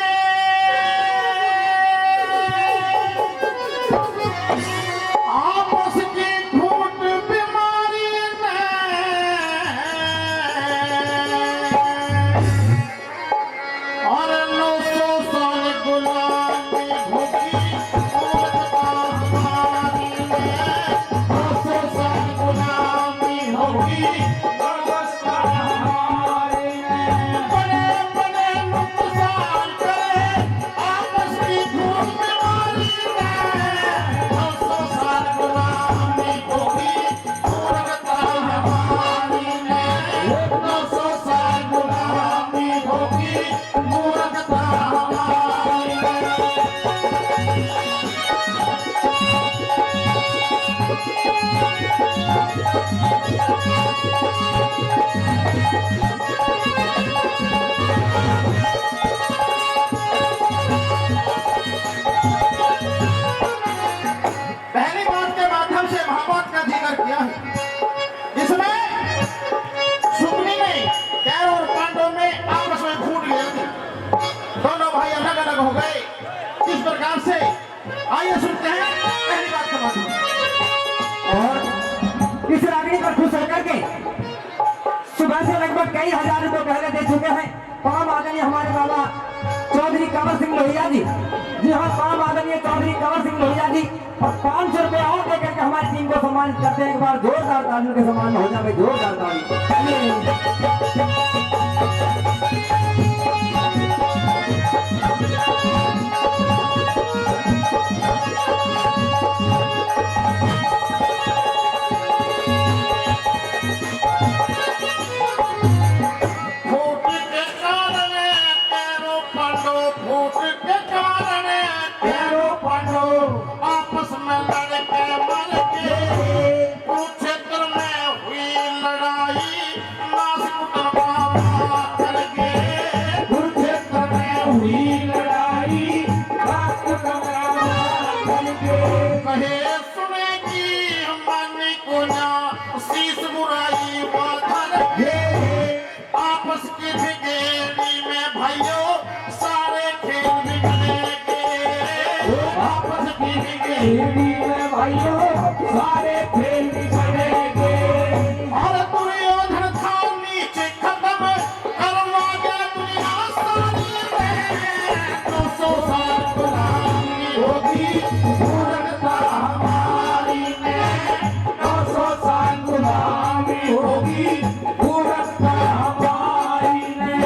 आपस की फूट बीमारी ने और 900 साल गुलामी भोगी औरत हमारी ने 900 साल गुलामी भोगी अवस्था हमारी ने बड़े बड़े नुकसान करे आपस की फूट बीमारी ने 900 साल गुलामी भोगी औरत हमारी ने 900 साल गुलामी भोगी मूर्खता हमारी ने पहली बात के माध्यम से महाभारत का जिक्र किया है जिसमें शुक्नी ने कैर और पांडव में आपस में फूट गए थे दोनों भाई अलग अलग हो गए किस प्रकार से आइए सुनते हैं पहली बात के माध्यम से और इस रागनी पर खुश होकर के सुबह से लगभग कई हजार रुपए पहले दे चुके हैं परम आदरणीय हमारे बाबा चौधरी कंवर सिंह लोहिया जी। जी हाँ, परम आदरणीय चौधरी कंवर सिंह लोहिया जी और 500 रुपए और देकर के हमारी टीम को सम्मानित करते हैं। एक बार जोरदार तालियों के सम्मान हो जाए, जोरदार ताली। फूट के कारण कैरो पांडव फूट के कारण कैरो पांडव आपस में लड़ के मर गए कुरुक्षेत्र में हुई लड़ाई नासकुटवा कर गए कुरुक्षेत्र में हुई लड़ाई नासकुटवा कर गए कहे सुनेगी मानी को ना शीश बुराई माधर आपस की बिगेड़ी में भाइयों सारे खेल बिगड़ेंगे आपस की बिगेड़ी में भाइयों सारे खेल बिगड़ेंगे और दुर्योधन था नीचे खत्म करवा गया दुनिया सारी में 200 साल गुलामी होगी मूर्खता हमारी में 200 साल गुलामी होगी मूर्खता हमारी में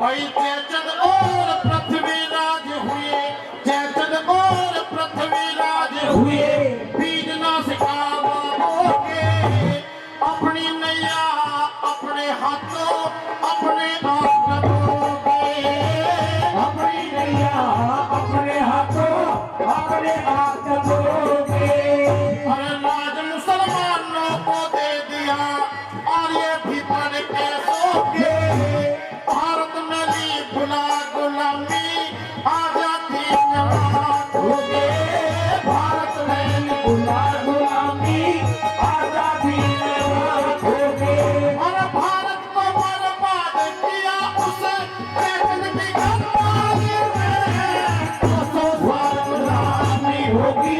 भाई चैचन और पृथ्वीराज हुए चैचन और पृथ्वीराज हुए बीज नासिका बाबोगे अपनी नैया अपने हाथों अपने आप डबोगे अपनी नैया अपने हाथों अपने आप डबोगे अरे राज मुसलमानों को दे दिया और ये भी पढ़ के सोगे भारत में ली भुला गुलामी आजादी नवाज हो गए भारत में ली भुला गुलामी आजादी नवाज हो गए और भारत को बर्बाद किया उसे कैसे भी करवाए 200 साल गुलामी होगी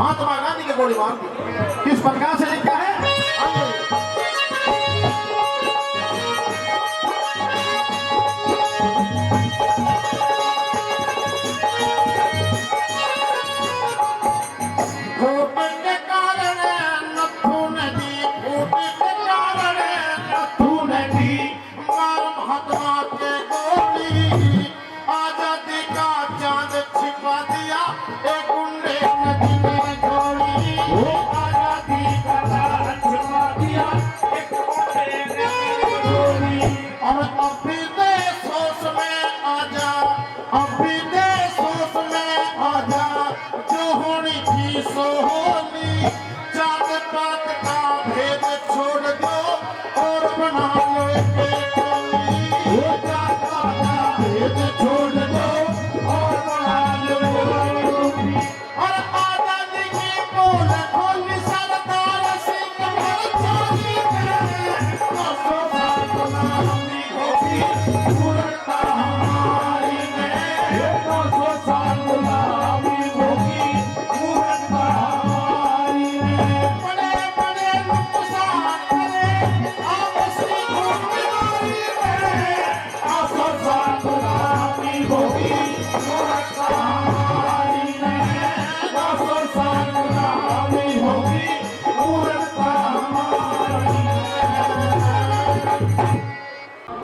महात्मा गांधी की गोली मार दी। किस प्रकार से लिखा है?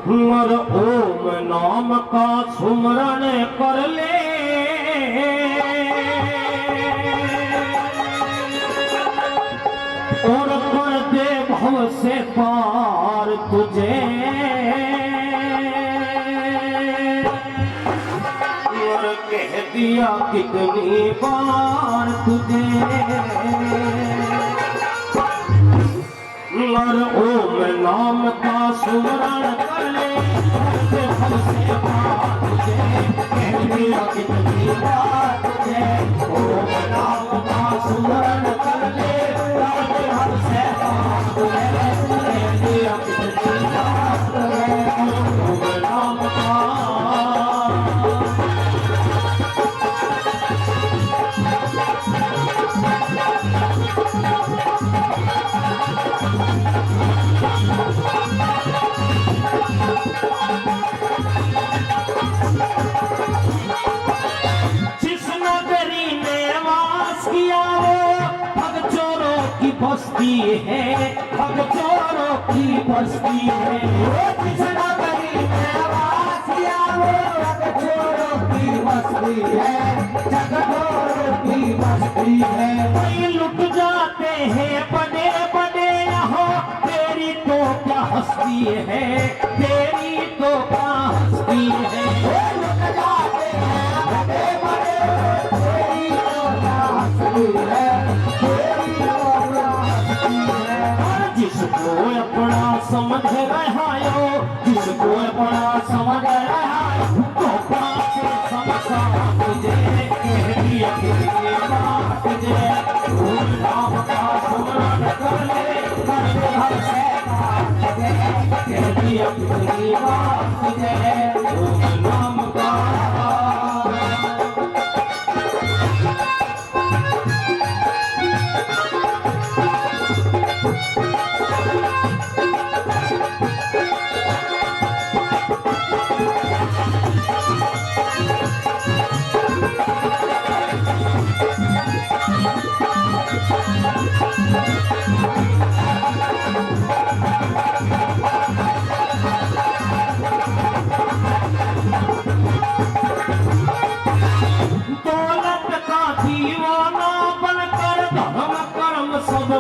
मर ओम नाम का सुमरन कर ले, और कर दे भव से पार तुझे। और कह दिया कितनी बार तुझे, मर ओम नाम का सुमरण कर ले, हमसे बात तुझे कह दिया कितनी बात तुझे। ओम नाम का सुमरण कर ले, हमसे बात तुझे कह दिया कितनी बात तुझे। ओम नाम का बस्ती है, अब चोरों की बस्ती है। जिस नगरी में आवाज किया वो अब चोरों की बस्ती है, जगचोरों की बस्ती है। वही लुट जाते हैं बड़े बड़े यहाँ, तेरी तो क्या हस्ती है, तेरी तो क्या हस्ती है। लुट जाते हैं बड़े बड़े, तेरी तो क्या हस्ती है, जिसको अपना समझ रहा हो, जिसको अपना समझ रहा हो, तो बात से समझा तुझे कह दिया कितनी बात तुझे। ओम नाम का सुमरन कर ले, कर दे हर से बात तुझे कह दिया कितनी बात तुझे। ओम नाम का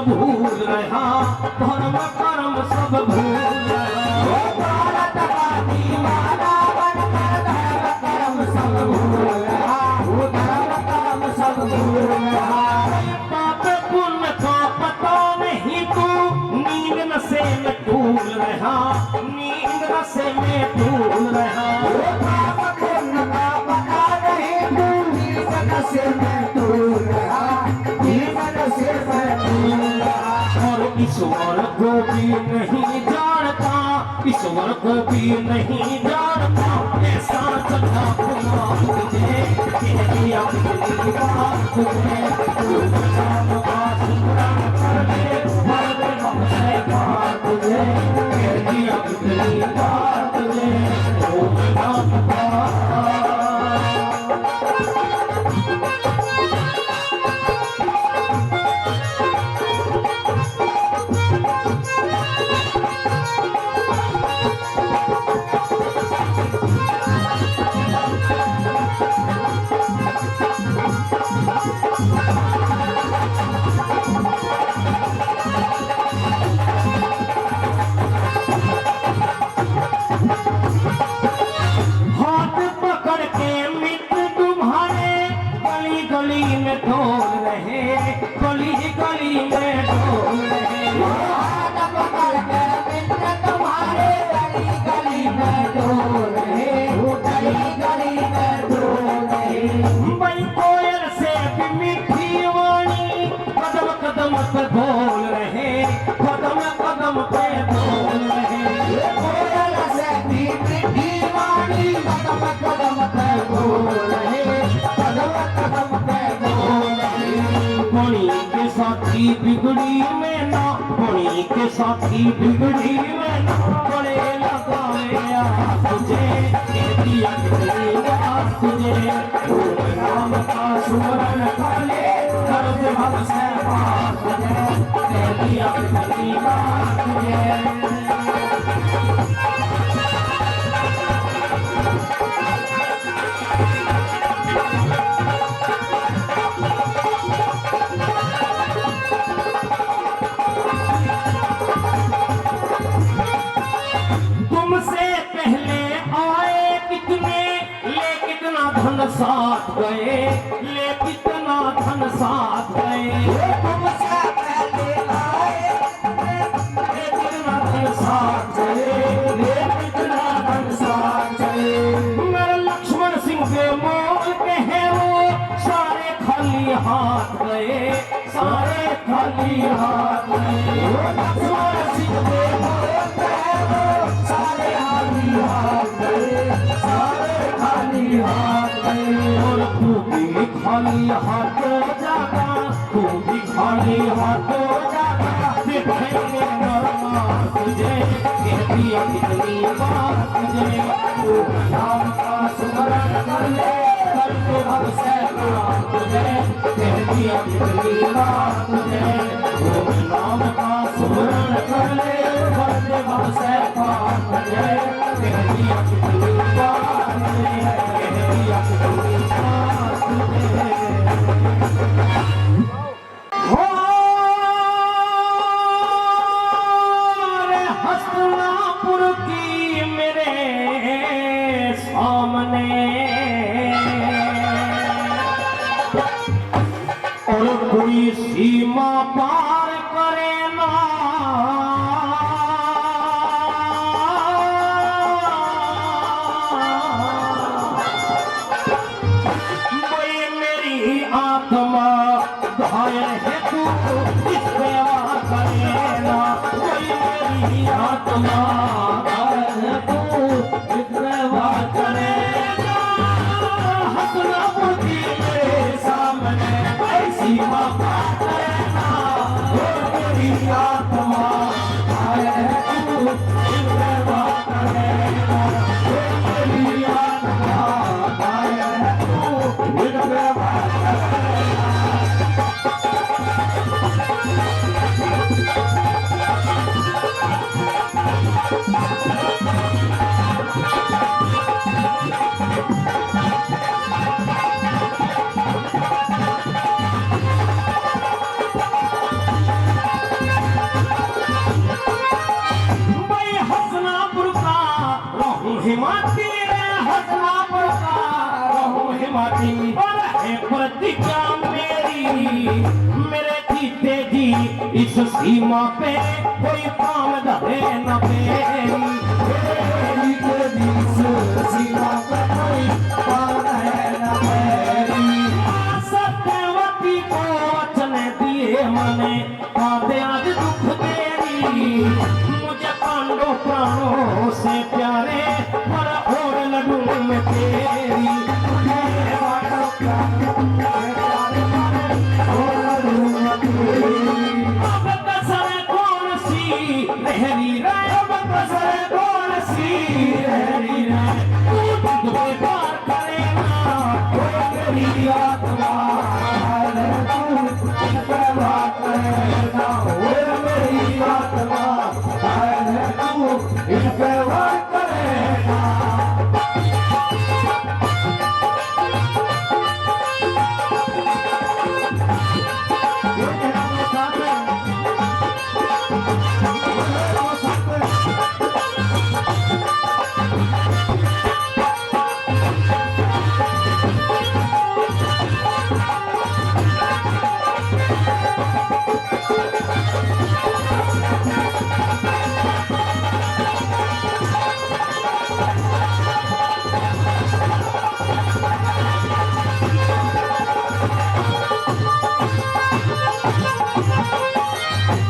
भूल रहा, धर्म कर्म सब भूल रहा। भारत का दीवाना बनकर धर्म कर्म सब भूल रहा, धर्म कर्म सब भूल रहा। पाप पुण्य का पता नहीं तू, नींद नशे में डूब रहा, नींद नशे में डूब रहा। पाप पुण्य का पता नहीं तू, नींद नशे में डूब रहा, नींद नशे में डूब रहा। और ईश्वर को भी नहीं जानता, ईश्वर को भी नहीं जानता, ऐसा चला तुझे कह दिया कितनी बात तुझे। नाम का सुमरन कर ले भर दे हमसे पार तुझे कह दिया कितनी बार तुझे ओम नाम का हाथ पकड़ के मित्र तुम्हारे गली गली में ढोल रहे गली गली में ढोल रहे हाथ पकड़ के मित्र तुम्हारे गली गली में ढोल रहे गली गली में ढोल रहे बड़ी कोयल से भी मीठी वाणी कदम कदम पे बोल रहे कदम कदम पे बोल रहे कोयल से भी मीठी वाणी कदम कदम पे बोल रहे कदम कदम पे बोल रहे बड़ी के साथी बिगड़ी में ना बड़ी के साथी बिगड़ी में ना बड़े लगावे तुझे कह दिया कितनी बार तुझे ओम नाम का सुमरन कर ले कर दे हमसे पार तुझे कह दिया कितनी बार तुझे तुमसे पहले आए कितने ले कितना धन साथ गए ले कितना धन साथ गए तुमसे पहले आए ले कितना धन साथ गए ले कितना धन साथ गए मेरे लक्ष्मण सिंह के मोल के हैं वो सारे खाली हाथ गए सारे खाली हाथ गए लक्ष्मण सिंह के मोल के हैं वो सारे खाली हाथ गए सारे खाली हाथ गए और तू भी खाली हाथ जागा तू भी खाली हाथ जागा दिखेंगे नरमा तुझे कह दिया कितनी बार तुझे ओम नाम का सुमरन कर ले कर दे हमसे पार तुझे कह दिया कितनी बार तुझे ओम नाम का सुमरन कर ले कर दे हमसे पार तुझे कह दिया कितनी बार तुझे कह दिया कितनी बार तुझे हो रे हस्तिनापुर की मेरे सामने और कोई सीमा पार करे ना कोई मेरी आत्मा घायल है तू इस सेवा करे ना कोई मेरी आत्मा घायल है तू इस सेवा करे ना हस्तिनापुर की मेरे सामने ऐसी माँ करे ना और मेरी आत्मा घायल है तू इस सेवा करे ना और मेरी आत्मा घायल है तू इस सेवा करे भाई हस्तिनापुर का रहूं हिमाती रे हस्तिनापुर का रहूं हिमाती और है प्रतिज्ञा मेरी मेरे जीते जी इस सीमा पे कोई काम धरे न मेरी सीमा पे कोई काम धरे न मेरी सत्यवती को वचन दिए मने आधे आज दुख तेरी मुझे पांडव प्राणों से प्यारे पर और लड्डू में तेरी मुझे पांडव प्राणों से प्यारे और मेरी रे तू जिद पे प्यार करेगा ओ मेरी आत्मा रे तू जिद पे प्यार करेगा ओ मेरी आत्मा रे तू जिद पे प्यार करेगा।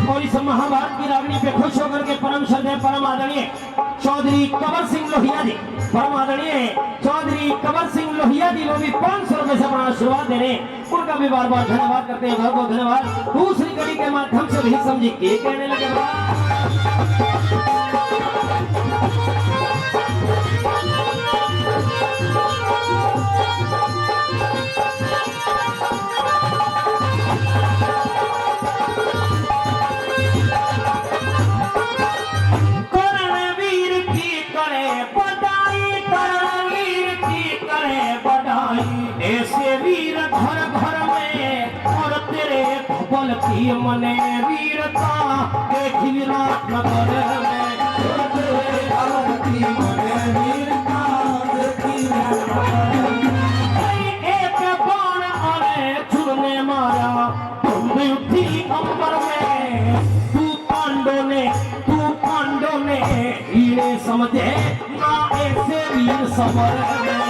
और इस महाभारत की रागनी पे खुश होकर के परम श्रद्धेय परम आदरणीय चौधरी कंवर सिंह लोहिया जी, परम आदरणीय चौधरी कंवर सिंह लोहिया जी वो भी 500 रुपए से अपना आशीर्वाद दे रहे हैं, उनका भी बार बार धन्यवाद करते हैं, बहुत बहुत धन्यवाद। दूसरी कड़ी के माध्यम से भी समझी के कहने लगे ऐसे वीर घर घर में और तेरे भगवान की मने वीरता देखी विराट नगर में एक बाण आने छुड़ने मारा तुम उठी अंबर में तू पांडो ने हीरे समझे ना ऐसे वीर समर में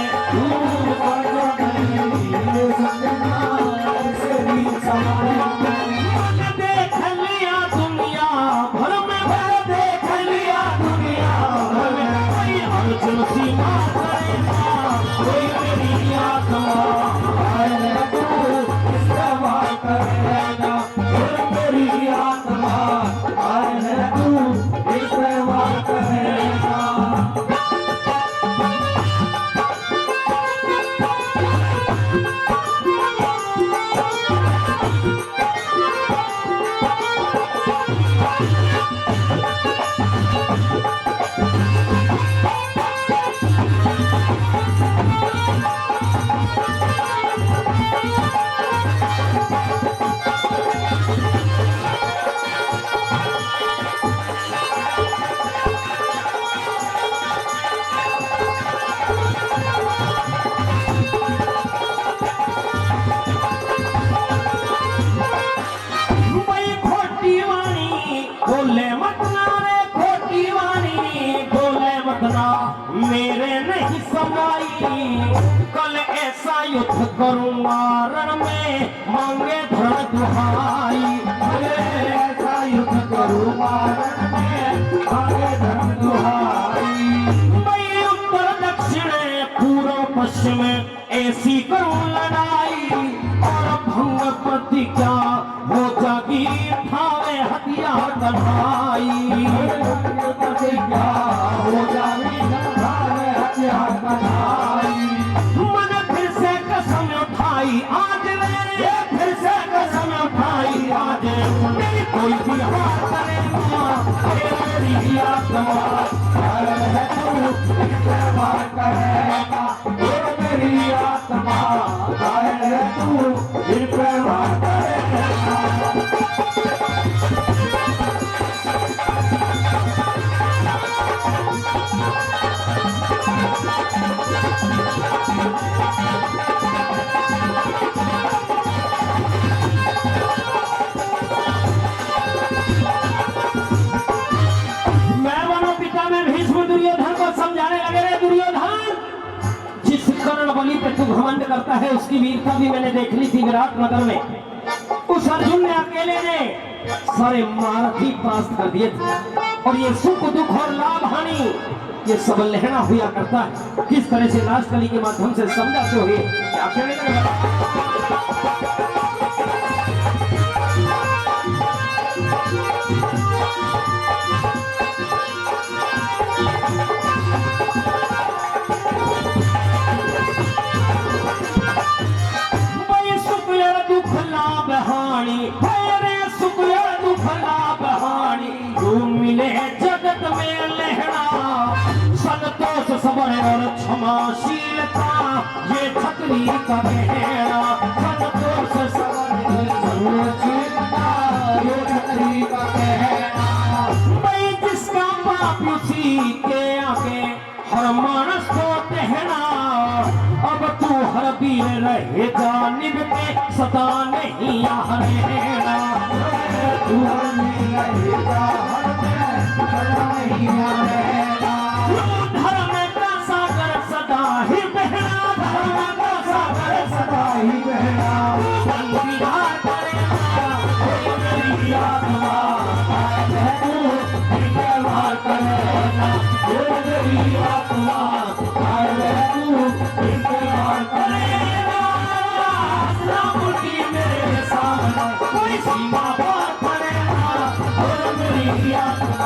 देख लिया दुनिया भर में देख लिया दुनिया भर में अर्जुन सीमा करेगा कोई मेरी आत्मा इस्तेमाल करेगा मेरी आत्मा तू इस्तेमाल करेगा। मेरे नहीं समाई कल ऐसा युद्ध करूंगा रण में मांगे धन दुहाई ऐसा युद्ध करूंगा रण में मांगे धन दुहाई। मैं उत्तर दक्षिण पूर्व पश्चिम ऐसी करूं लड़ाई और भंग प्रतिज्ञा हो जागी ठावे हथियार कढ़ाई हो जावी हथियार बनाई। मन फिर से कसम उठाई आज मेरे फिर से कसम उठाई आज मेरी कोई भी हार करेगा मेरी आत्मा है तू इस्तेमाल करेगा मेरी आत्मा है तू इस्तेमाल करेगा। बलि पे तू घमंड करता है उसकी वीरता भी मैंने देख ली थी विराट नगर में। उस अर्जुन ने अकेले ने सारे महारथी परास्त कर दिए थे और ये सुख दुख और लाभ हानि ये सब लहना हुआ करता है। किस तरह से राजकली के माध्यम से समझाते हुए क्या कहने लगे? कहानी तेरे सुखया दुख लाभ हानि तू मिले जगत में लहरा संतोष सबर और क्षमाशीलता ये छतरी का गहरा संतोष सबर क्षमाशीलता ये छतरी का गहरा मैं जिसका पाप उसी के आगे हर मानस को कहना अब तू हर वीर रहे जानिब के सदा नहीं रहना तू हर वीर रहेगा धर्म का सागर सदा ही बहना धर्म का सागर सदा ही बहना संविधान करेगा मेरी आत्मा करना मेरी आत्मा कोई सीमा पार करेगा और मेरी आत्मा